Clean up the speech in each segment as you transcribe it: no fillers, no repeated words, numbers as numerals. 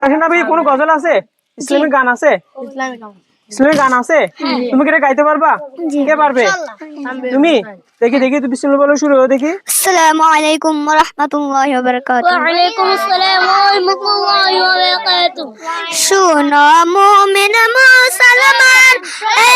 আসেন ভাই, কোনো গজল আছে? ইসলামিক গান আছে? ইসলামিক গান আছে? তুমি কি এটা গাইতে পারবা? কে পারবে? তুমি? দেখি দেখি, তুমি বিসমিল্লাহ বলে শুরু করো দেখি। আসসালামু আলাইকুম ওয়া রাহমাতুল্লাহি ওয়া বারাকাতুহু। ওয়া আলাইকুম আসসালাম ওয়া রাহমাতুল্লাহি ওয়া বারাকাতুহু। শোনো মুমিন মুসলমান,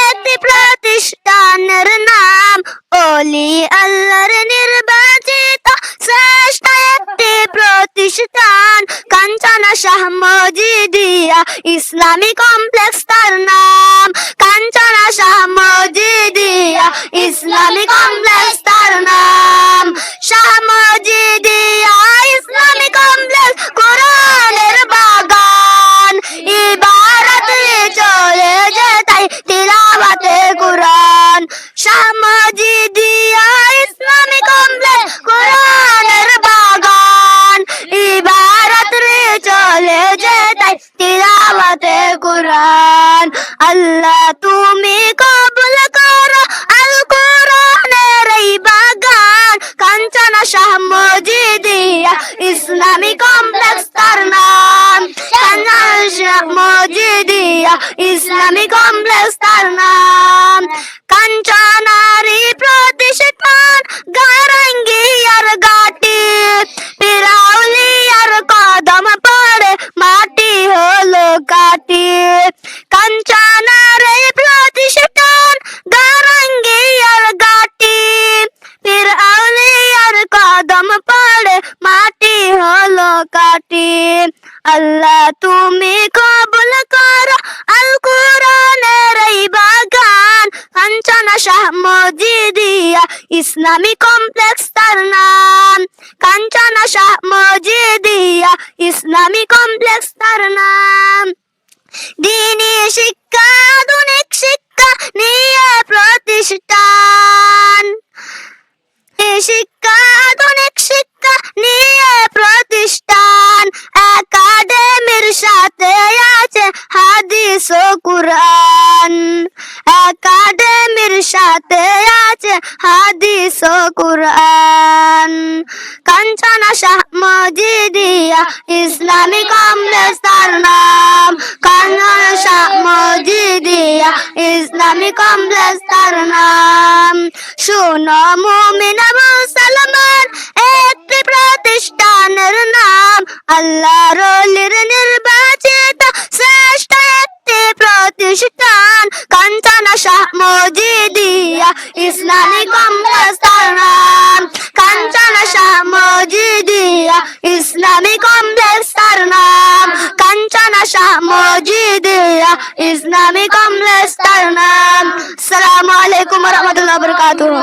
একটি প্রতিষ্ঠানের নাম ওলি আল্লাহর নির্বাচিত শ্রেষ্ঠ একটি প্রতিষ্ঠান কাঞ্চনা শাহ মজিদিয়া ইসলামী কমপ্লেক্স তার নাম। কাঞ্চনা শাহ মজিদিয়া ইসলামী কমপ্লেক্স তার নাম। শাহ মজিদিয়া ইসলামী কমপ্লেক্স কোরআনের বাগান, ইবারত চলে যেতাই তিলাওয়াতে কোরআন। শাহ মজিদিয়া ইসলামী কমপ্লেক্স কোরআনের বাগান, ইবারত চলে যেতাই তিলাওয়াতে কোরআন। আল্লাহ তুমি কবুল করো আল কোরআনের এই বাগান। কাঞ্চনা শাহ মজিদিয়া ইসলামী কমপ্লেক্স তার নাম। কাঞ্চনা শাহ মজিদিয়া ইসলামী কমপ্লেক্স তার নাম। কাঞ্চনারি প্রতিষ্ঠান গারাঙ্গিয়ার ঘাটি, পিরাউলিয়ার কদম পড়ে মাটি হলো কাটি। কাঞ্চনারি প্রতিষ্ঠান গারাঙ্গিয়ার ঘাটি, পিরাউলিয়ার কদম পড়ে মাটি হলো কাটি। আল্লাহ তুমি কবুল করো আল কোরআনের এই বাগান। কাঞ্চনা শাহ মজিদিয়া ইসলামী কমপ্লেক্স তার নাম। কাঞ্চনা শাহ মজিদিয়া ইসলামী কমপ্লেক্স তার নাম। দ্বীনি শিক্ষা আধুনিক শিক্ষা নিয়ে প্রতিষ্ঠান, শিক্ষা আধুনিক শিক্ষা নিয়ে প্রতিষ্ঠান। একাডেমির সাথে আছে হাদিস ও কুরআন, একাডেমির সাথে আছে হাদিস ও কুরআন। কাঞ্চনা শাহ মজিদিয়া ইসলামী কমপ্লেক্স তার নাম। কাঞ্চনা শাহ মজিদিয়া ইসলামী কমপ্লেক্স তার নাম। শোনো মুমিন মুসলমান, একটি প্রতিষ্ঠানের নাম আল্লাহর ওলির নির্বাচিত শ্রেষ্ঠ একটি প্রতিষ্ঠান কাঞ্চনা শাহ মজিদিয়া ইসলামী কমপ্লেক্স তার নাম। কাঞ্চনা শাহ মজিদিয়া ইসলামী কমপ্লেক্স তার নাম। কাঞ্চনা শাহ মজিদিয়া ইসলামী কমপ্লেক্স তার নাম। আসসালামু আলাইকুম ওয়া রাহমাতুল্লাহি ওয়া বারাকাতুহু।